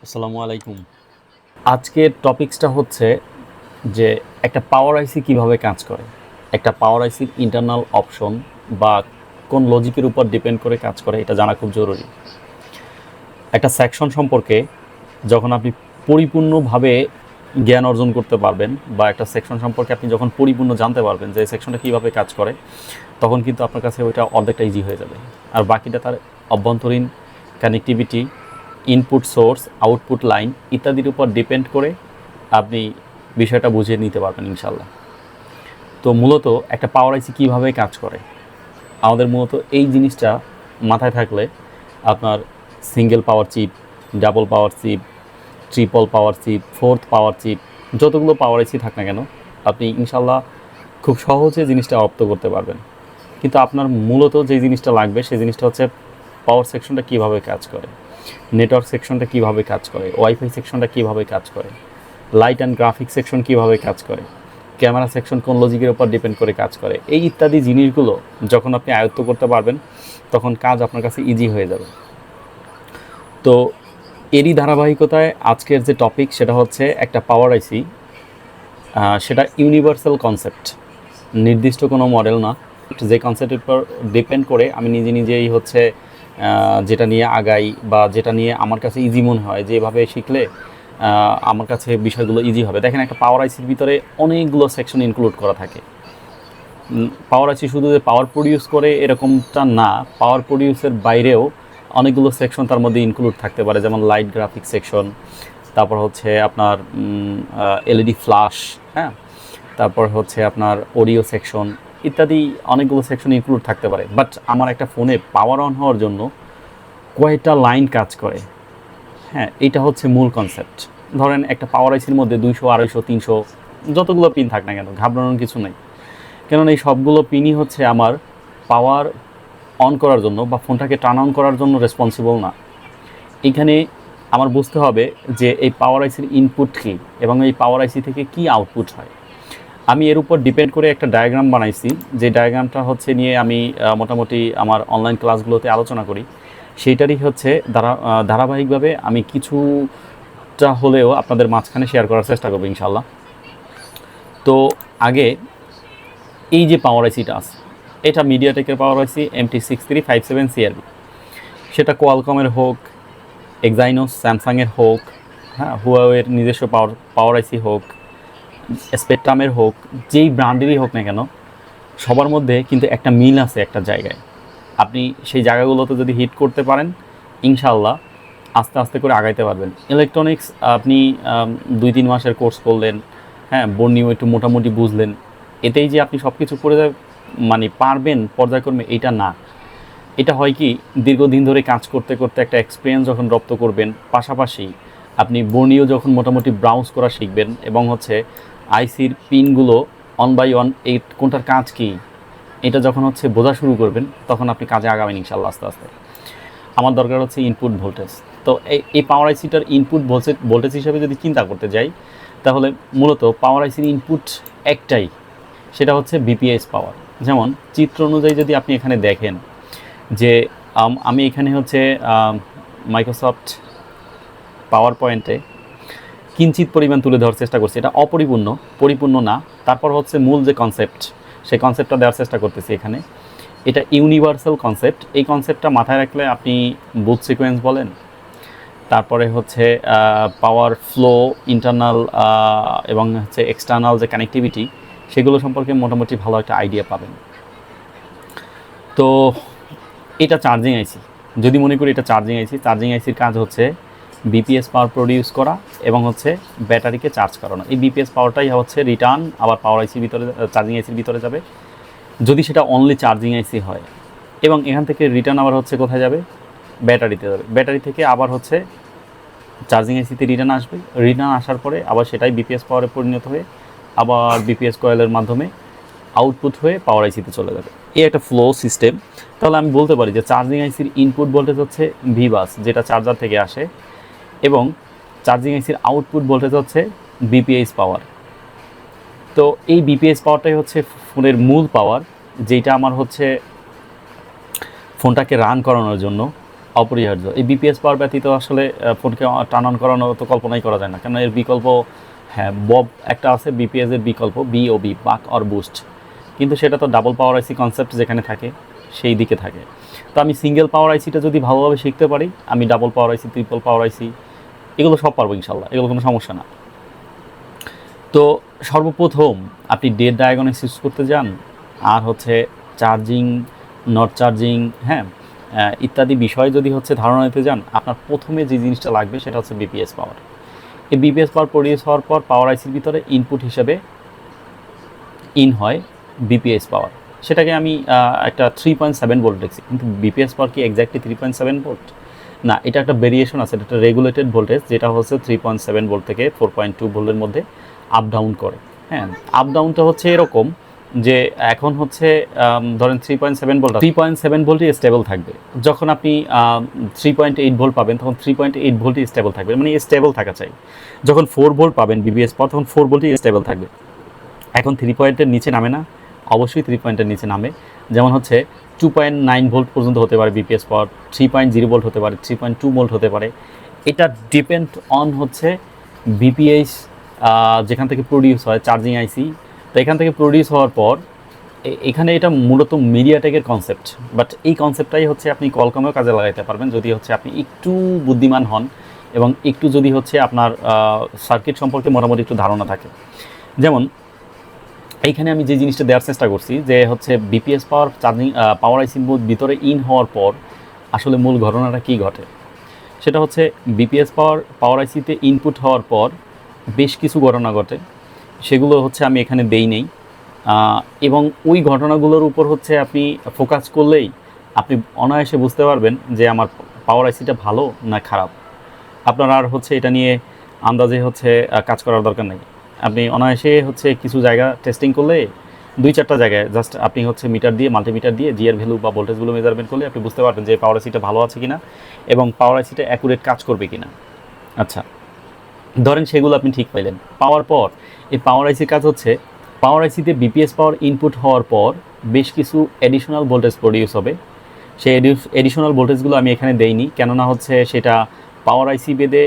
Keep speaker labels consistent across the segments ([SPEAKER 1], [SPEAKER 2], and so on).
[SPEAKER 1] আসসালামু আলাইকুম। আজকের টপিকসটা হচ্ছে যে একটা পাওয়ার আইসি কিভাবে কাজ করে। একটা পাওয়ার আইসির ইন্টারনাল অপশন বা কোন লজিকের উপর ডিপেন্ড করে কাজ করে এটা জানা খুব জরুরি। একটা সেকশন সম্পর্কে যখন আপনি পরিপূর্ণভাবে জ্ঞান অর্জন করতে পারবেন বা একটা সেকশন সম্পর্কে আপনি যখন পরিপূর্ণ জানতে পারবেন যে সেকশনটা কীভাবে কাজ করে, তখন কিন্তু আপনার কাছে ওইটা অর্ধেকটা ইজি হয়ে যাবে। আর বাকিটা তার অভ্যন্তরীণ connectivity, input source, output line ইত্যাদির উপর ডিপেন্ড করে আপনি বিষয়টা বুঝিয়ে নিতে পারবেন ইনশাল্লাহ। তো মূলত একটা পাওয়ার আইসি কীভাবে কাজ করে, আমাদের মূলত এই জিনিসটা মাথায় থাকলে আপনার single power chip, double power chip, triple power chip, fourth power chip, যতগুলো পাওয়ার আইসি থাক না কেন আপনি ইনশাল্লাহ খুব সহজে জিনিসটা আয়ত্ত করতে পারবেন। কিন্তু আপনার মূলত যে জিনিসটা লাগবে সেই জিনিসটা হচ্ছে পাওয়ার সেকশনটা কীভাবে কাজ করে, নেটওয়ার্ক সেকশনটা কীভাবে কাজ করে, ওয়াইফাই সেকশনটা কীভাবে কাজ করে, লাইট অ্যান্ড গ্রাফিক সেকশন কীভাবে কাজ করে, ক্যামেরা সেকশন কোন লজিকের উপর ডিপেন্ড করে কাজ করে, এই ইত্যাদি জিনিসগুলো যখন আপনি আয়ত্ত করতে পারবেন তখন কাজ আপনার কাছে ইজি হয়ে যাবে। তো এরই ধারাবাহিকতায় আজকের যে টপিক সেটা হচ্ছে একটা পাওয়ার আইসি, সেটা ইউনিভার্সাল কনসেপ্ট, নির্দিষ্ট কোনো মডেল না। যে কনসেপ্টের উপর ডিপেন্ড করে আমি নিজেই হচ্ছে যেটা নিয়ে আগাই বা যেটা নিয়ে আমার কাছে ইজি মনে হয় যে এভাবে শিখলে আমার কাছে বিষয়গুলো ইজি হবে। দেখেন, একটা পাওয়ার আইসির ভিতরে অনেকগুলো সেকশন ইনক্লুড করা থাকে। পাওয়ার আইসি শুধু যে পাওয়ার প্রডিউস করে এরকমটা না, পাওয়ার প্রডিউসের বাইরেও অনেকগুলো সেকশন তার মধ্যে ইনক্লুড থাকতে পারে, যেমন লাইট গ্রাফিক সেকশন, তারপর হচ্ছে আপনার এলইডি ফ্ল্যাশ, হ্যাঁ, তারপর হচ্ছে আপনার অডিও সেকশন ইত্যাদি অনেকগুলো সেকশন ইনক্লুড থাকতে পারে। বাট আমার একটা ফোনে পাওয়ার অন হওয়ার জন্য কয়টা লাইন কাজ করে, হ্যাঁ, এইটা হচ্ছে মূল কনসেপ্ট। ধরেন একটা পাওয়ার আইসির মধ্যে 200, 250, 300 যতগুলো পিন থাক না কেন, ঘাবড়ানোর কিছু নেই, কেননা এই সবগুলো পিনই হচ্ছে আমার পাওয়ার অন করার জন্য বা ফোনটাকে টার্ন অন করার জন্য রেসপন্সিবল না। এখানে আমার বুঝতে হবে যে এই পাওয়ার আইসির ইনপুট কী এবং এই পাওয়ার আইসি থেকে কী আউটপুট হয়। আমি এর উপর ডিপেন্ড করে একটা ডায়াগ্রাম বানাইছি, যে ডায়াগ্রামটা হচ্ছে নিয়ে আমি মোটামুটি আমার অনলাইন ক্লাসগুলোতে আলোচনা করি। সেইটারই হচ্ছে ধারাবাহিকভাবে আমি কিছুটা হলেও আপনাদের মাঝখানে শেয়ার করার চেষ্টা করবো ইনশাল্লাহ। তো আগে এই যে পাওয়ার আইসিটা আছে, এটা মিডিয়াটেকের পাওয়ার আইসি MT6357 CRB, সেটা কোয়ালকমের হোক, এক্সাইনোস স্যামসাংয়ের হোক, হ্যাঁ, হুয়াওয়ের নিজস্ব পাওয়ার আইসি হোক, স্পেকট্রামের হোক, যেই ব্র্যান্ডেরই হোক না কেন, সবার মধ্যে কিন্তু একটা মিল আছে একটা জায়গায়। আপনি সেই জায়গাগুলোতে যদি হিট করতে পারেন ইনশাআল্লাহ আস্তে আস্তে করে আগাইতে পারবেন। ইলেকট্রনিক্স আপনি 2-3 মাসের কোর্স করলেন, হ্যাঁ, বর্ণিও একটু মোটামুটি বুঝলেন, এতেই যে আপনি সব কিছু করে মানে পারবেন পর্যায়ক্রমে, এটা না। এটা হয় কি, দীর্ঘদিন ধরে কাজ করতে করতে একটা এক্সপিরিয়েন্স যখন রপ্ত করবেন, পাশাপাশি আপনি বর্ণিও যখন মোটামুটি ব্রাউজ করা শিখবেন এবং হচ্ছে আইসির পিনগুলো অন বাই অন এই কোনটার কাজ কী এটা যখন হচ্ছে বোঝা শুরু করবেন, তখন আপনি কাজে আগাবেন ইনশাল্লাহ আস্তে আস্তে। আমার দরকার হচ্ছে ইনপুট ভোল্টেজ। তো এই পাওয়ার আইসিটার ইনপুট ভোল্টেজ হিসাবে যদি চিন্তা করতে যাই, তাহলে মূলত পাওয়ার আইসির ইনপুট একটাই, সেটা হচ্ছে বিপিএস পাওয়ার। যেমন চিত্র অনুযায়ী যদি আপনি এখানে দেখেন যে আমি এখানে হচ্ছে মাইক্রোসফট পাওয়ার পয়েন্টে কিঞ্চিত পরিমাণ তুলে ধরার চেষ্টা করছি, এটা পরিপূর্ণ না। তারপর হচ্ছে মূল যে কনসেপ্ট, সেই কনসেপ্টটা দেওয়ার চেষ্টা করতেছি এখানে। এটা ইউনিভার্সাল কনসেপ্ট। এই কনসেপ্টটা মাথায় রাখলে আপনি বুট সিকোয়েন্স বলেন, তারপরে হচ্ছে পাওয়ার ফ্লো, ইন্টারনাল এবং হচ্ছে এক্সটার্নাল যে কানেক্টিভিটি, সেগুলো সম্পর্কে মোটামুটি ভালো একটা আইডিয়া পাবেন। তো এটা চার্জিং আইসি, যদি মনে করি এটা চার্জিং আইসির কাজ হচ্ছে বিপিএস পাওয়ার প্রডিউস করা এবং হচ্ছে ব্যাটারিকে চার্জ করানো। এই বিপিএস পাওয়ারটাই হচ্ছে রিটার্ন আবার পাওয়ার আইসির ভিতরে, চার্জিং আইসির ভিতরে যাবে, যদি সেটা অনলি চার্জিং আইসি হয়। এবং এখান থেকে রিটার্ন আবার হচ্ছে কোথায় যাবে, ব্যাটারিতে যাবে। ব্যাটারি থেকে আবার হচ্ছে চার্জিং আইসিতে রিটার্ন আসবে। রিটার্ন আসার পরে আবার সেটাই বিপিএস পাওয়ারে পরিণত হয়ে আবার বিপিএস কয়েলের মাধ্যমে আউটপুট হয়ে পাওয়ার আইসিতে চলে যাবে। এই একটা ফ্লো সিস্টেম। তাহলে আমি বলতে পারি যে চার্জিং আইসির ইনপুট ভোল্টেজ হচ্ছে ভিবাস, যেটা চার্জার থেকে আসে, এবং চার্জিং আইসির আউটপুট ভোল্টেজ হচ্ছে বিপিএস পাওয়ার। তো এই বিপিএস পাওয়ারটাই হচ্ছে ফোনের মূল পাওয়ার, যেটা আমার হচ্ছে ফোনটাকে রান করানোর জন্য অপরিহার্য। এই বিপিএস পাওয়ার ব্যতীত আসলে ফোনকে টার্ন অন করানো তো কল্পনাই করা যায় না, কারণ এর বিকল্প, হ্যাঁ বব একটা আছে বিপিএস এর বিকল্প, বিওবি বাক অর বুস্ট, কিন্তু সেটা তো ডাবল পাওয়ার আইসি কনসেপ্ট যেখানে থাকে সেই দিকে থাকে। তো আমি সিঙ্গেল পাওয়ার আইসিটা যদি ভালোভাবে শিখতে পারি, আমি ডাবল পাওয়ার আইসি, ট্রিপল পাওয়ার আইসি এগুলো সব পারবো ইনশাল্লাহ, এগুলো কোনো সমস্যা না। তো সর্বপ্রথম আপনি ডেড ডায়াগনস ইউজ করতে যান, আর হচ্ছে চার্জিং, নট চার্জিং, হ্যাঁ ইত্যাদি বিষয় যদি হচ্ছে ধারণা নিতে যান, আপনার প্রথমে যে জিনিসটা লাগবে সেটা হচ্ছে বিপিএস পাওয়ার। এই বিপিএস পাওয়ার প্রডিউস হওয়ার পর পাওয়ার আইসির ভিতরে ইনপুট হিসেবে হয় বিপিএস পাওয়ার। সেটাকে আমি একটা 3.7 ভোল্ট দেখছি, কিন্তু বিপিএস পাওয়ার কি এক্স্যাক্টলি 3.7 ভোল্ট না, এটা একটা ভেরিয়েশন আছে, এটা একটা রেগুলেটেড ভোল্টেজ, যেটা হচ্ছে 3.7 ভোল্ট থেকে 4.2 ভোল্টের মধ্যে আপ ডাউন করে। হ্যাঁ, আপ ডাউনটা হচ্ছে এরকম যে এখন হচ্ছে ধরেন 3.7 ভোল্ট, 3.7 ভোল্টই স্টেবল থাকবে। যখন আপনি 3.8 ভোল্ট পাবেন তখন 3.8 ভোল্টই স্টেবল থাকবে, মানে স্টেবল থাকা চাই। যখন 4 ভোল্ট পাবেন বিবিএস পর, তখন 4 ভোল্টই স্টেবল থাকবে। এখন 3 পয়েন্টের নিচে নামে না, অবশ্যই 3 পয়েন্টের নিচে নামে। যেমন হচ্ছে 2.9 ভোল্ট পর্যন্ত হতে পারে বিপিএস পর, 3.0 ভোল্ট হতে পারে, 3.2 ভোল্ট হতে পারে। এটা ডিপেন্ড অন হচ্ছে বিপিএস যেখান থেকে প্রডিউস হয়, চার্জিং আইসি। তো এখান থেকে প্রডিউস হওয়ার পর এখানে এটা মূলত মিডিয়াটেকের কনসেপ্ট, বাট এই কনসেপ্টটাই হচ্ছে আপনি কলকমেও কাজে লাগাইতে পারবেন যদি হচ্ছে আপনি একটু বুদ্ধিমান হন এবং একটু যদি হচ্ছে আপনার সার্কিট সম্পর্কে মোটামুটি একটু ধারণা থাকে। যেমন এইখানে আমি যে জিনিসটা দেওয়ার চেষ্টা করছি যে হচ্ছে বিপিএস পাওয়ার চার্জিং পাওয়ার আইসির ভিতরে হওয়ার পর আসলে মূল ঘটনাটা কী ঘটে, সেটা হচ্ছে বিপিএস পাওয়ার আইসিতে ইনপুট হওয়ার পর বেশ কিছু ঘটনা ঘটে, সেগুলো হচ্ছে আমি এখানে দেই নেই। এবং ওই ঘটনাগুলোর উপর হচ্ছে আপনি ফোকাস করলেই আপনি অনায়াসে বুঝতে পারবেন যে আমার পাওয়ার আইসিটা ভালো না খারাপ। আপনার আর হচ্ছে এটা নিয়ে আন্দাজে হচ্ছে কাজ করার দরকার নেই। আপনি অনায়াসে হচ্ছে কিছু জায়গা টেস্টিং করলে 2-4টা জায়গায় জাস্ট আপনি হচ্ছে মিটার দিয়ে, মাল্টিমিটার দিয়ে জিআর ভ্যালু বা ভোল্টেজগুলো মেজারমেন্ট করলে আপনি বুঝতে পারবেন যে পাওয়ার আইসিটা ভালো আছে কিনা এবং পাওয়ার আইসিটা অ্যাকুরেট কাজ করবে কিনা। আচ্ছা, ধরেন সেগুলো আপনি ঠিক পাইলেন, পাওয়ার পর এই পাওয়ার আইসির কাজ হচ্ছে পাওয়ার আইসিতে বিপিএস পাওয়ার ইনপুট হওয়ার পর বেশ কিছু অ্যাডিশনাল ভোল্টেজ প্রডিউস হবে। সেই এডিশনাল ভোল্টেজগুলো আমি এখানে দেইনি, কেননা হচ্ছে সেটা পাওয়ার আইসি বেদে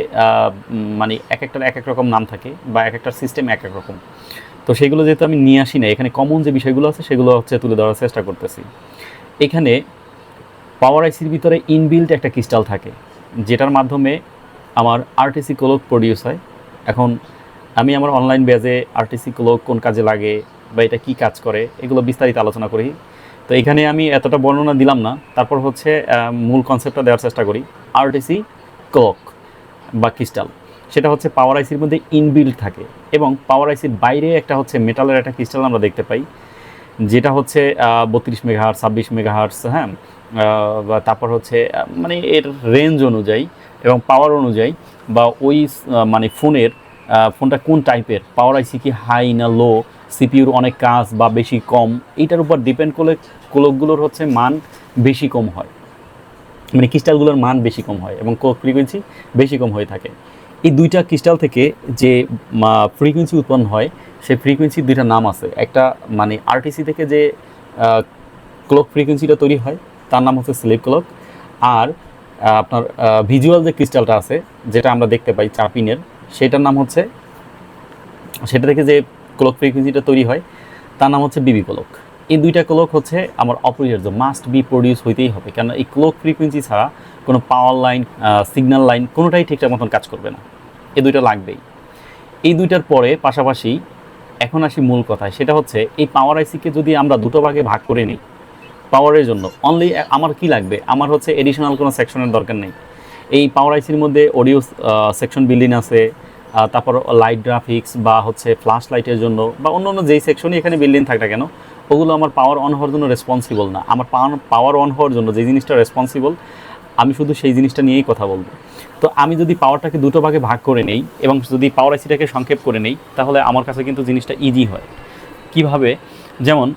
[SPEAKER 1] মানে এক একটার এক এক রকম নাম থাকে বা এক একটার সিস্টেম এক এক রকম। তো সেগুলো যেহেতু আমি নিয়ে আসি না, এখানে কমন যে বিষয়গুলো আছে সেগুলো হচ্ছে তুলে ধরার চেষ্টা করতেছি। এখানে পাওয়ার আইসির ভিতরে ইনবিল্ট একটা ক্রিস্টাল থাকে, যেটার মাধ্যমে আমার আরটিসি ক্লক প্রডিউস হয়। এখন আমি আমার অনলাইন বেজে আরটিসি ক্লক কোন কাজে লাগে বা এটা কী কাজ করে এগুলো বিস্তারিত আলোচনা করি। তো এখানে আমি এতটা বর্ণনা দিলাম না, তারপর হচ্ছে মূল কনসেপ্টটা দেওয়ার চেষ্টা করি। আরটিসি ক্লক বা ক্রিস্টাল সেটা হচ্ছে পাওয়ার আইসির মধ্যে ইনবিল্ট থাকে, এবং পাওয়ার আইসির বাইরে একটা হচ্ছে মেটালের একটা ক্রিস্টাল আমরা দেখতে পাই, যেটা হচ্ছে 32 মেগাহার্টজ, 26 মেগাহার্টজ, হ্যাঁ তারপর হচ্ছে মানে এর রেঞ্জ অনুযায়ী এবং পাওয়ার অনুযায়ী বা ওই মানে ফোনটা কোন টাইপের, পাওয়ার আইসি কি হাই না লো, সিপিউর অনেক কাজ বা বেশি কম, এইটার উপর ডিপেন্ড করলে ক্লকগুলোর হচ্ছে মান বেশি কম হয়, মানে ক্রিস্টালগুলোর মান বেশি কম হয় এবং ফ্রিকোয়েন্সি বেশি কম হয়ে থাকে। এই দুইটা ক্রিস্টাল থেকে যে ফ্রিকোয়েন্সি উৎপন্ন হয় সেই ফ্রিকোয়েন্সির দুইটা নাম আছে। একটা মানে আরটিসি থেকে যে ক্লক ফ্রিকোয়েন্সিটা তৈরি হয় তার নাম হচ্ছে স্লিপ ক্লক, আর আপনার ভিজুয়াল যে ক্রিস্টালটা আছে যেটা আমরা দেখতে পাই 4 পিনের, সেটার নাম হচ্ছে, সেটা থেকে যে ক্লক ফ্রিকোয়েন্সিটা তৈরি হয় তার নাম হচ্ছে বিবি ক্লক। এই দুইটা ক্লক হচ্ছে আমার অপরিহার্য, মাস্ট বি প্রডিউস হইতেই হবে, কেন এই ক্লক ফ্রিকোয়েন্সি ছাড়া কোনো পাওয়ার লাইন, সিগন্যাল লাইন কোনোটাই ঠিকঠাক মতন কাজ করবে না। এই দুইটা লাগবেই। এই দুইটার পরে পাশাপাশি এখন আসি মূল কথায়, সেটা হচ্ছে এই পাওয়ার আইসিকে যদি আমরা দুটো ভাগে ভাগ করে নিই পাওয়ারের জন্য, অনলি আমার কি লাগবে, আমার হচ্ছে এডিশনাল কোনো সেকশনের দরকার নেই। এই পাওয়ার আইসির মধ্যে অডিও সেকশন বিল্ডিং আছে, তারপর লাইট গ্রাফিক্স বা হচ্ছে ফ্ল্যাশ লাইটের জন্য বা অন্য অন্য যেই সেকশনই এখানে বিল্ডিং থাক না কেন, ওগুলো আমার পাওয়ার অন হওয়ার জন্য রেসপন্সিবল না। আমার পাওয়ার অন হওয়ার জন্য যে জিনিসটা রেসপন্সিবল আমি শুধু সেই জিনিসটা নিয়েই কথা বলবো। তো আমি যদি পাওয়ারটাকে দুটো ভাগে ভাগ করে নেই এবং যদি পাওয়ার আইসিটাকে সংক্ষেপ করে নেই, তাহলে আমার কাছে কিন্তু জিনিসটা ইজি হয়। কিভাবে? যেমন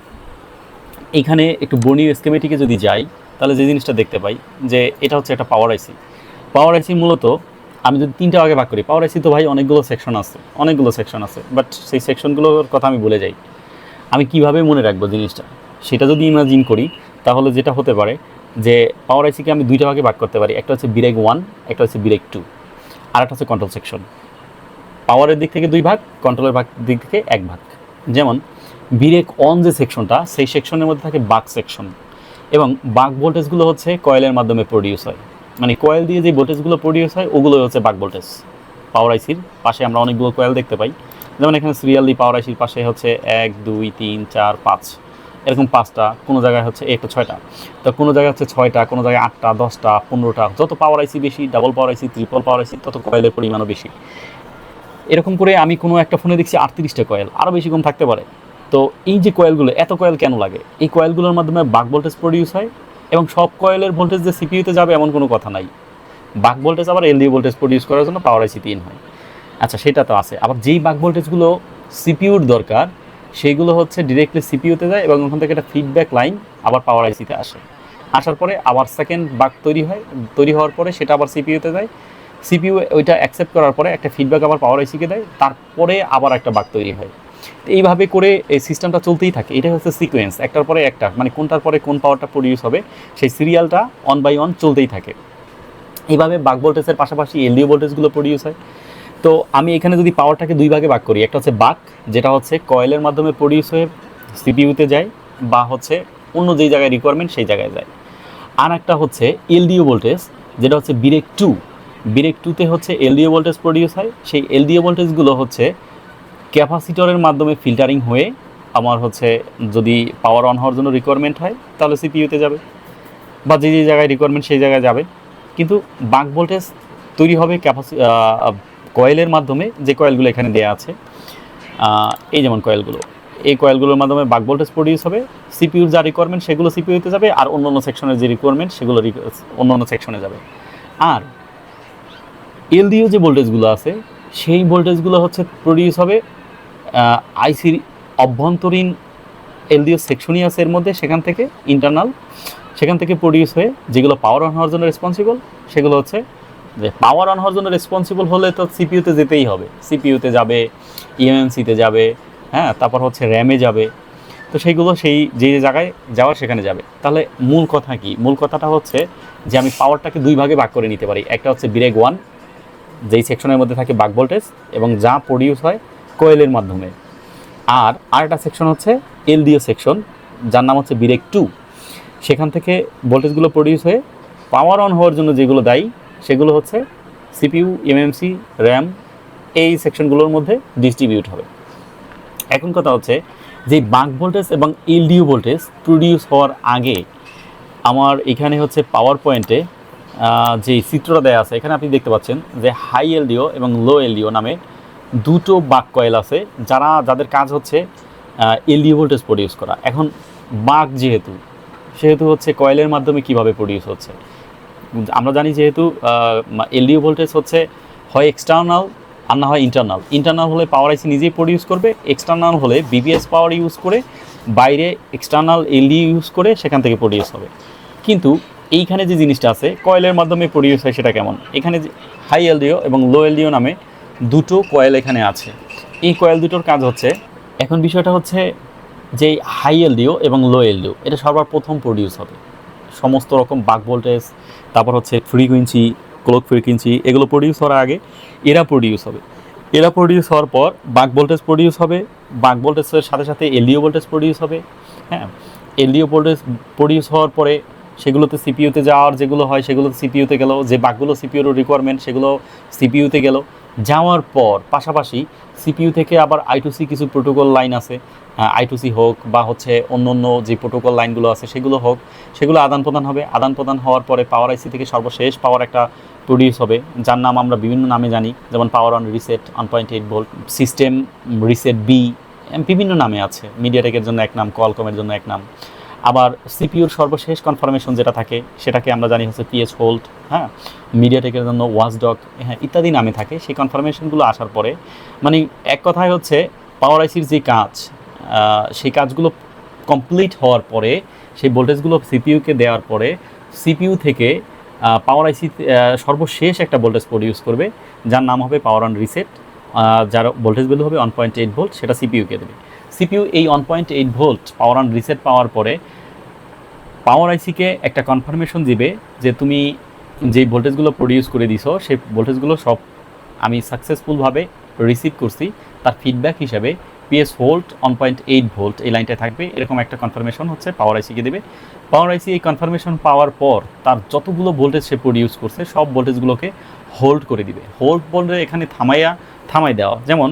[SPEAKER 1] এইখানে একটু বর্ণীয় স্কেমেটিকে যদি যাই, তাহলে যে জিনিসটা দেখতে পাই যে এটা হচ্ছে একটা পাওয়ার আইসি। পাওয়ার আইসি মূলত আমি যদি 3টা ভাগে ভাগ করি, পাওয়ার আইসি তো ভাই অনেকগুলো সেকশন আছে, বাট সেই সেকশনগুলোর কথা আমি ভুলে যাই। আমি কিভাবে মনে রাখবো জিনিসটা, সেটা যদি ইমাজিন করি তাহলে যেটা হতে পারে যে পাওয়ার আইসিকে আমি দুইটা ভাগে ভাগ করতে পারি, একটা হচ্ছে বিরেক 1, একটা হচ্ছে বিরেক 2, আর একটা হচ্ছে কন্ট্রোল সেকশন। পাওয়ারের দিক থেকে 2 ভাগ, কন্ট্রোলের দিক থেকে 1 ভাগ। যেমন বিরেক অন যে সেকশনটা, সেই সেকশনের মধ্যে থাকে বাক সেকশন, এবং বাক ভোল্টেজগুলো হচ্ছে কয়েলের মাধ্যমে প্রডিউস হয়, মানে কয়েল দিয়ে যে ভোল্টেজগুলো প্রডিউস হয় ওগুলো হচ্ছে বাক ভোল্টেজ। পাওয়ার আইসির পাশে আমরা অনেকগুলো কয়েল দেখতে পাই, যেমন এখানে সিরিয়ালি পাওয়ার আইসির পাশে হচ্ছে 1 2 3 4 5 এরকম 5টা, কোনো জায়গায় হচ্ছে একটা 6টা, তো কোনো জায়গায় হচ্ছে 6টা, কোনো জায়গায় 8টা 10টা 15টা। যত পাওয়ার আইসি বেশি, ডাবল পাওয়ার আইসি, ট্রিপল পাওয়ার আইসি, তত কয়েলের পরিমাণও বেশি। এরকম করে আমি কোনো একটা ফোনে দেখছি 38টা কয়েল, আরও বেশি কম থাকতে পারে। তো এই যে কয়েলগুলো, এত কয়েল কেন লাগে? এই কয়েলগুলোর মাধ্যমে বাক ভোল্টেজ প্রডিউস হয়, এবং সব কয়েলের ভোল্টেজ যে সিপিইউতে যাবে এমন কোনো কথা নাই। বাক ভোল্টেজ আবার এলডিও ভোল্টেজ প্রডিউস করার জন্য পাওয়ার আইসি 3 হয়। আচ্ছা, সেটা তো আছে। আবার যেই বাক ভোল্টেজগুলো সিপিইউর দরকার, সেইগুলো হচ্ছে ডিরেক্টলি সিপিইউতে যায়, এবং ওখান থেকে একটা ফিডব্যাক লাইন আবার পাওয়ার আইসিতে আসে। আসার পরে আবার সেকেন্ড বাক তৈরি হয়, তৈরি হওয়ার পরে সেটা আবার সিপিইউতে যায়, সিপিইউ ওইটা অ্যাকসেপ্ট করার পরে একটা ফিডব্যাক আবার পাওয়ার আইসিকে দেয়, তারপরে আবার একটা বাক তৈরি হয়। এইভাবে করে এই সিস্টেমটা চলতেই থাকে। এটা হচ্ছে সিকোয়েন্স, একটার পরে একটা, মানে কোনটার পরে কোন পাওয়ারটা প্রডিউস হবে সেই সিরিয়ালটা অন বাই অন চলতেই থাকে। এইভাবে বাক ভোল্টেজের পাশাপাশি এলডিও ভোল্টেজগুলো প্রডিউস হয়। তো আমি এখানে যদি পাওয়ারটাকে 2 ভাগে ভাগ করি, একটা হচ্ছে বাক, যেটা হচ্ছে কয়েলের মাধ্যমে প্রডিউস হয়ে সিপিইউতে যায়, বা হচ্ছে অন্য যেই জায়গায় রিকোয়ারমেন্ট সেই জায়গায় যায়। আর একটা হচ্ছে এলডিও ভোল্টেজ, যেটা হচ্ছে বিরেক 2। বিরেক 2তে হচ্ছে এলডিও ভোল্টেজ প্রডিউস হয়। সেই এলডিও ভোল্টেজগুলো হচ্ছে ক্যাপাসিটরের মাধ্যমে ফিল্টারিং হয়ে আমার হচ্ছে, যদি পাওয়ার অন হওয়ার জন্য রিকোয়ারমেন্ট হয় তাহলে সিপিইউতে যাবে, বা যে যে জায়গায় রিকোয়ারমেন্ট সেই জায়গায় যাবে। কিন্তু বাক ভোল্টেজ তৈরি হবে কয়েলের মাধ্যমে, যে কয়েলগুলো এখানে দেওয়া আছে, এই যেমন কয়েলগুলো, এই কয়েলগুলোর মাধ্যমে বাক ভোল্টেজ প্রডিউস হবে। সিপিইউর যা রিকোয়ারমেন্ট সেগুলো সিপিইউতে যাবে, আর অন্য অন্য সেকশনের যে রিকোয়ারমেন্ট সেগুলো অন্য অন্য সেকশনে যাবে। আর এলডিও যে ভোল্টেজগুলো আছে, সেই ভোল্টেজগুলো হচ্ছে প্রডিউস হবে আইসির অভ্যন্তরীণ এলডিও সেকশনই আছে এর মধ্যে, সেখান থেকে ইন্টারনাল, সেখান থেকে প্রডিউস হয়ে যেগুলো পাওয়ার অন হওয়ার জন্য রেসপন্সিবল, সেগুলো হচ্ছে, যে পাওয়ার অন হওয়ার জন্য রেসপন্সিবল হলে তো সিপিইউতে যেতেই হবে, সিপিইউতে যাবে, ইএমএমসিতে যাবে, হ্যাঁ, তারপর হচ্ছে র্যামে যাবে। তো সেইগুলো সেই যে জায়গায় যাওয়ার সেখানে যাবে। তাহলে মূল কথা কি? মূল কথাটা হচ্ছে যে আমি পাওয়ারটাকে 2 ভাগে ভাগ করে নিতে পারি। একটা হচ্ছে বিরেক 1, যেই সেকশনের মধ্যে থাকে বাক ভোল্টেজ এবং যা প্রডিউস হয় কোয়েলের মাধ্যমে। আর আরেকটা সেকশন হচ্ছে এলডিও সেকশন, যার নাম হচ্ছে বিরেক 2। সেখান থেকে ভোল্টেজগুলো প্রডিউস হয়ে পাওয়ার অন হওয়ার জন্য যেগুলো দায়ী, সেগুলো হচ্ছে সিপিইউ, এমএমসি, র্যাম, এই সেকশনগুলোর মধ্যে ডিস্ট্রিবিউট হবে। এখন কথা হচ্ছে যে বাক ভোল্টেজ এবং এলডিও ভোল্টেজ প্রডিউস হওয়ার আগে আমার এখানে হচ্ছে পাওয়ার পয়েন্টে যে চিত্রটা দেওয়া আছে, এখানে আপনি দেখতে পাচ্ছেন যে হাই এলডিও এবং লো এলডিও নামে দুটো বাক কয়েল আছে, যাদের কাজ হচ্ছে এলডিও ভোল্টেজ প্রডিউস করা। এখন বাক সেহেতু হচ্ছে কয়েলের মাধ্যমে কিভাবে প্রডিউস হচ্ছে আমরা জানি। যেহেতু এলডিও ভোল্টেজ হচ্ছে হয় এক্সটার্নাল আর না হয় ইন্টারনাল। ইন্টারনাল হলে পাওয়ার আইসি নিজেই প্রডিউস করবে, এক্সটার্নাল হলে বিবিএস পাওয়ার ইউজ করে বাইরে এক্সটার্নাল এলডিও ইউজ করে সেখান থেকে প্রডিউস হবে। কিন্তু এইখানে যে জিনিসটা আছে কয়েলের মাধ্যমে প্রডিউস হয়, সেটা কেমন? এখানে হাই এলডিও এবং লো এলডিও নামে দুটো কয়েল এখানে আছে। এই কয়েল দুটোর কাজ হচ্ছে, এখন বিষয়টা হচ্ছে যে হাই এলডিও এবং লো এলডিও এটা সবার প্রথম প্রডিউস হবে। সমস্ত রকম বাক ভোল্টেজ, তারপর হচ্ছে ফ্রিকুয়েন্সি, ক্লক ফ্রিকুয়েন্সি, এগুলো প্রডিউস হওয়ার আগে এরা প্রডিউস হবে। এরা প্রডিউস হওয়ার পর বাক ভোল্টেজ প্রডিউস হবে, বাক ভোল্টেজের সাথে সাথে এলডিও ভোল্টেজ প্রডিউস হবে। হ্যাঁ, এলডিও ভোল্টেজ প্রডিউস হওয়ার পরে সেগুলোতে সিপিইউতে যাওয়ার যেগুলো হয় সেগুলোতে সিপিইউতে গেল, যে বাকগুলো সিপিইউর রিকোয়ারমেন্ট সেগুলো সিপিইউতে গেল। যাওয়ার পর পাশাপাশি সিপিইউ থেকে আবার I2C কিছু প্রোটোকল লাইন আছে, I2C হোক বা হচ্ছে অন্য অন্য যে প্রোটোকল লাইনগুলো আছে সেগুলো হোক, সেগুলো আদান প্রদান হবে। আদান প্রদান হওয়ার পরে পাওয়ার আইসি থেকে সর্বশেষ পাওয়ার একটা প্রডিউস হবে, যার নাম আমরা বিভিন্ন নামে জানি, যেমন power on reset, 1.8 volt system reset B, বিভিন্ন নামে আছে। মিডিয়াটেকের জন্য এক নাম, কোয়ালকমের জন্য এক নাম। আবার সিপিইউর সর্বশেষ কনফার্মেশন যেটা থাকে সেটাকে আমরা জানি হচ্ছে পিএস হোল্ড, হ্যাঁ, মিডিয়াটেকের জন্য ওয়াচডগ, হ্যাঁ, ইত্যাদি নামে থাকে। সেই কনফার্মেশনগুলো আসার পরে, মানে এক কথায় হচ্ছে পাওয়ার আইসির যে কাজ, সেই কাজগুলো কমপ্লিট হওয়ার পরে, সেই ভোল্টেজগুলো সিপিইউকে দেওয়ার পরে সিপিইউ থেকে পাওয়ার আইসি সর্বশেষ একটা ভোল্টেজ প্রডিউস করবে, যার নাম হবে পাওয়ার অন রিসেট, যার ভোল্টেজ ভ্যালু হবে 1.8 ভোল্ট, সেটা সিপিইউকে দেবে। সিপিইউ এই 1.8 ভোল্ট পাওয়ার অন রিসেট পাওয়ার পরে পাওয়ার আইসিকে একটা কনফার্মেশন দিবে যে তুমি যে ভোল্টেজগুলো প্রডিউস করে দিছো সেই ভোল্টেজগুলো সব আমি সাকসেসফুলভাবে রিসিভ করছি, তার ফিডব্যাক হিসাবে পিএস ভোল্ট 1.8 ভোল্ট এই লাইনটায় থাকবে, এরকম একটা কনফার্মেশন হচ্ছে পাওয়ার আইসিকে দেবে। পাওয়ার আইসি এই কনফার্মেশন পাওয়ার পর তার যতগুলো ভোল্টেজ সে প্রডিউস করছে সব ভোল্টেজগুলোকে হোল্ড করে দিবে। হোল্ড বলতে এখানে থামাই দেওয়া, যেমন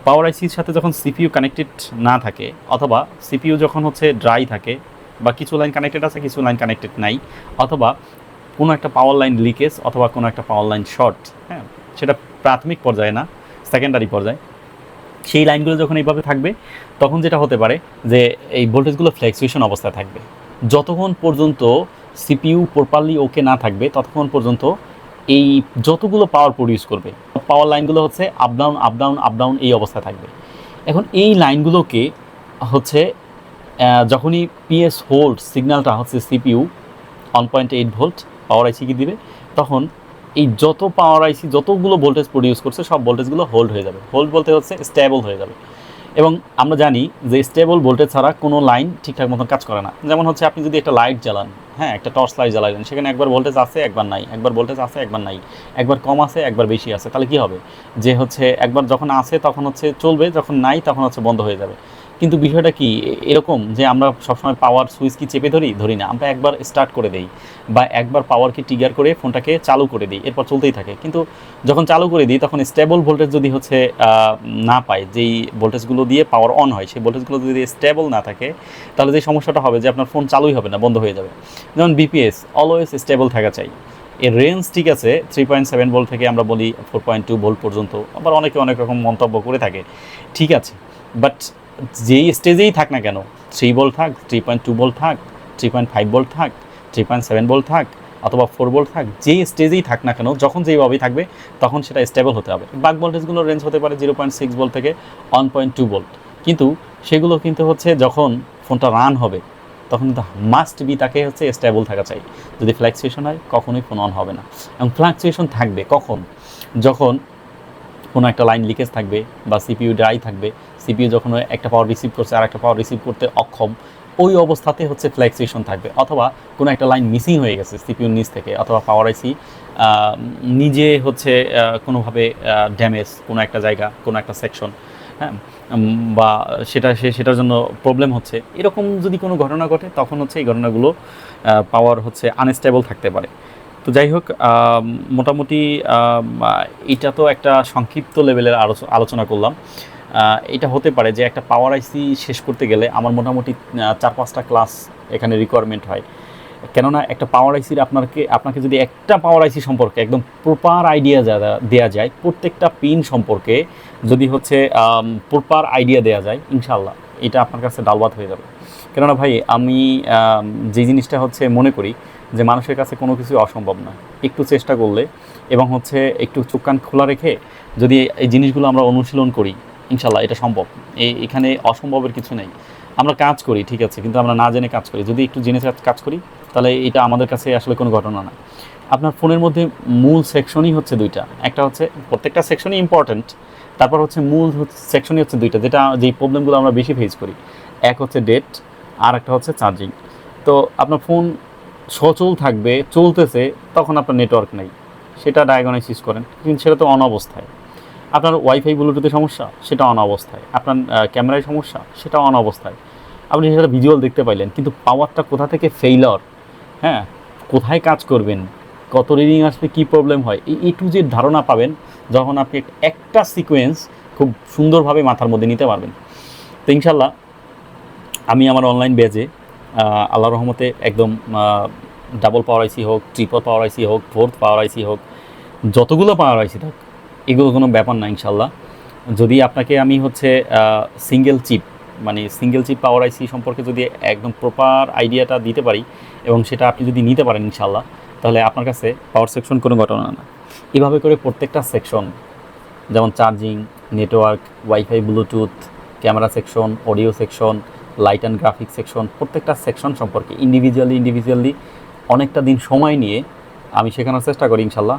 [SPEAKER 1] পাওয়ার আইসির সাথে যখন সিপিইউ কানেক্টেড না থাকে অথবা সিপিইউ যখন হচ্ছে ড্রাই থাকে বা কিছু লাইন কানেক্টেড আছে কিছু লাইন কানেক্টেড নাই, অথবা কোনো একটা পাওয়ার লাইন লিকেজ অথবা কোনো একটা পাওয়ার লাইন শর্ট, হ্যাঁ সেটা প্রাথমিক পর্যায়ে না সেকেন্ডারি পর্যায়ে, সেই লাইনগুলো যখন এইভাবে থাকবে তখন যেটা হতে পারে যে এই ভোল্টেজগুলো ফ্ল্যাকচুয়েশন অবস্থায় থাকবে। যতক্ষণ পর্যন্ত সিপিইউ প্রপারলি ওকে না থাকবে ততক্ষণ পর্যন্ত এই যতগুলো পাওয়ার প্রডিউস করবে পাওয়ার লাইনগুলো হচ্ছে up down up down up down এই অবস্থায় থাকবে। এখন এই লাইনগুলোকে হচ্ছে যখনই পিএস হোল্ড সিগন্যালটা হচ্ছে সিপিইউ 1.8 ভোল্ট পাওয়ার আইসিকে দিবে, তখন এই যত পাওয়ার আইসি যতগুলো ভোল্টেজ প্রডিউস করছে সব ভোল্টেজগুলো হোল্ড হয়ে যাবে। হোল্ড বলতে হচ্ছে স্টেবল হয়ে যাবে। এবং আমরা জানি যে স্টেবল ভোল্টেজ ছাড়া কোনো লাইন ঠিকঠাক মতন কাজ করে না। যেমন হচ্ছে আপনি যদি একটা লাইট জ্বালান, হ্যাঁ একটা টর্চ লাইট জ্বালালেন, সেখানে একবার ভোল্টেজ আছে একবার নাই, একবার ভোল্টেজ আছে একবার নাই, একবার কম আছে একবার বেশি আছে, তাহলে কী হবে যে হচ্ছে একবার যখন আছে তখন হচ্ছে চলবে, যখন নাই তখন হচ্ছে বন্ধ হয়ে যাবে। কিন্তু বিষয়টা কি এরকম যে আমরা সবসময় পাওয়ার সুইচ কি চেপে ধরি না, আমরা একবার স্টার্ট করে দেই বা একবার পাওয়ারকে ট্রিগার করে ফোনটাকে চালু করে দিই, এরপর চলতেই থাকে। কিন্তু যখন চালু করে দিই তখন স্টেবল ভোল্টেজ যদি হচ্ছে না পায়, যেই ভোল্টেজগুলো দিয়ে পাওয়ার অন হয় সেই ভোল্টেজগুলো যদি স্টেবল না থাকে তাহলে যে সমস্যাটা হবে যে আপনার ফোন চালুই হবে না, বন্ধ হয়ে যাবে। যেমন বিপিএস অলওয়েজ স্টেবল থাকা চাই, এর রেঞ্জ ঠিক আছে 3.7 ভোল্ট থেকে আমরা বলি 4.2 ভোল্ট পর্যন্ত, আবার অনেকে অনেক রকম মন্তব্য করে থাকে, ঠিক আছে, বাট যেই স্টেজেই থাক না কেন 3 ভোল্ট থাক, 3.2 ভোল্ট থাক, 3.5 ভোল্ট থাক, 3.7 ভোল্ট থাক অথবা 4 ভোল্ট থাক, যেই স্টেজেই থাক না কেন যখন যেইভাবেই থাকবে তখন সেটা স্টেবল হতে হবে। বাক ভোল্টেজগুলোর রেঞ্জ হতে পারে 0.6 ভোল্ট থেকে 1.2 ভোল্ট, কিন্তু সেগুলো কিন্তু হচ্ছে যখন ফোনটা রান হবে তখন কিন্তু মাস্ট বি তাকে হচ্ছে স্টেবল থাকা চাই। যদি ফ্ল্যাকচুয়েশন হয় কখনোই ফোন অন হবে না। এবং ফ্ল্যাকচুয়েশন থাকবে কখন, যখন কোনো একটা লাইন লিকেজ থাকবে বা সিপিইউ ড্রাই থাকবে, সিপিইউ যখন একটা পাওয়ার রিসিভ করছে আর একটা পাওয়ার রিসিভ করতে অক্ষম, ওই অবস্থাতে হচ্ছে ফ্ল্যাকচুয়েশন থাকবে। অথবা কোনো একটা লাইন মিসিং হয়ে গেছে সিপিইউর নিচ থেকে, অথবা পাওয়ার আইসি নিজে হচ্ছে কোনোভাবে ড্যামেজ কোনো একটা জায়গা কোনো একটা সেকশন, হ্যাঁ বা সেটার জন্য প্রবলেম হচ্ছে, এরকম যদি কোনো ঘটনা ঘটে তখন হচ্ছে এই ঘটনাগুলো পাওয়ার হচ্ছে আনস্টেবল থাকতে পারে। তো যাই হোক, মোটামুটি এটা তো একটা সংক্ষিপ্ত লেভেলের আলোচনা করলাম। এটা হতে পারে যে একটা পাওয়ার আইসি শেষ করতে গেলে আমার মোটামুটি 4-5টা ক্লাস এখানে রিকোয়ারমেন্ট হয়। কেননা একটা পাওয়ার আইসির আপনাকে যদি একটা পাওয়ার আইসি সম্পর্কে একদম প্রপার আইডিয়া দেওয়া যায়, প্রত্যেকটা পিন সম্পর্কে যদি হচ্ছে প্রপার আইডিয়া দেওয়া যায়, ইনশাল্লাহ এটা আপনার কাছে ডালবাত হয়ে যাবে। কেননা ভাই আমি যে জিনিসটা হচ্ছে মনে করি যে মানুষের কাছে কোনো কিছু অসম্ভব না, একটু চেষ্টা করলে এবং হচ্ছে একটু চোখ কান খোলা রেখে যদি এই জিনিসগুলো আমরা অনুশীলন করি, ইনশাল্লাহ এটা সম্ভব। এখানে অসম্ভবের কিছু নেই। আমরা কাজ করি ঠিক আছে, কিন্তু আমরা না জেনে কাজ করি। যদি একটু জেনে কাজ করি তাহলে এটা আমাদের কাছে আসলে কোনো ঘটনা না। আপনার ফোনের মধ্যে মূল সেকশনই হচ্ছে দুইটা, একটা হচ্ছে প্রত্যেকটা সেকশনই ইম্পর্ট্যান্ট, তারপর হচ্ছে মূল সেকশনই হচ্ছে দুইটা, যেই প্রবলেমগুলো আমরা বেশি ফেস করি। এক হচ্ছে ডেট আর একটা হচ্ছে চার্জিং। তো আপনার ফোন সচল থাকবে, চলতেছে, তখন আপনার নেটওয়ার্ক নেই, সেটা ডায়াগনোসিস করেন, কিন্তু সেটা তো অন অবস্থায়। আপনার ওয়াইফাই ব্লুটুথের সমস্যা, সেটা অন অবস্থায়। আপনার ক্যামেরায় সমস্যা, সেটা অন অবস্থায়। আপনি সেটা ভিজুয়াল দেখতে পাইলেন, কিন্তু পাওয়ারটা কোথা থেকে ফেইলর, হ্যাঁ কোথায় কাজ করবেন, কত রিডিং আসলে কী প্রবলেম হয়, এই টু জেড ধারণা পাবেন যখন আপনি একটা সিকোয়েন্স খুব সুন্দরভাবে মাথার মধ্যে নিতে পারবেন। তো ইনশাল্লাহ আমি আমার অনলাইন ব্যাচে আল্লাহর রহমতে একদম ডাবল পাওয়ার আইসি হোক, ট্রিপল পাওয়ার আইসি হোক, ফোর্থ পাওয়ার আইসি হোক, যতগুলো পাওয়ার আইসি থাক, এগুলো কোনো ব্যাপার না ইনশাল্লাহ। যদি আপনাকে আমি হচ্ছে সিঙ্গেল চিপ পাওয়ার আইসি সম্পর্কে যদি একদম প্রপার আইডিয়াটা দিতে পারি এবং সেটা আপনি যদি নিতে পারেন ইনশাল্লাহ, তাহলে আপনার কাছে পাওয়ার সেকশন কোনো ঘটনা না। এভাবে করে প্রত্যেকটা সেকশন, যেমন charging, network, wifi, Bluetooth, camera section, audio section, light and graphics section, প্রত্যেকটা সেকশন সম্পর্কে ইন্ডিভিজুয়ালি অনেকটা দিন সময় নিয়ে আমি শেখানোর চেষ্টা করি ইনশাল্লাহ।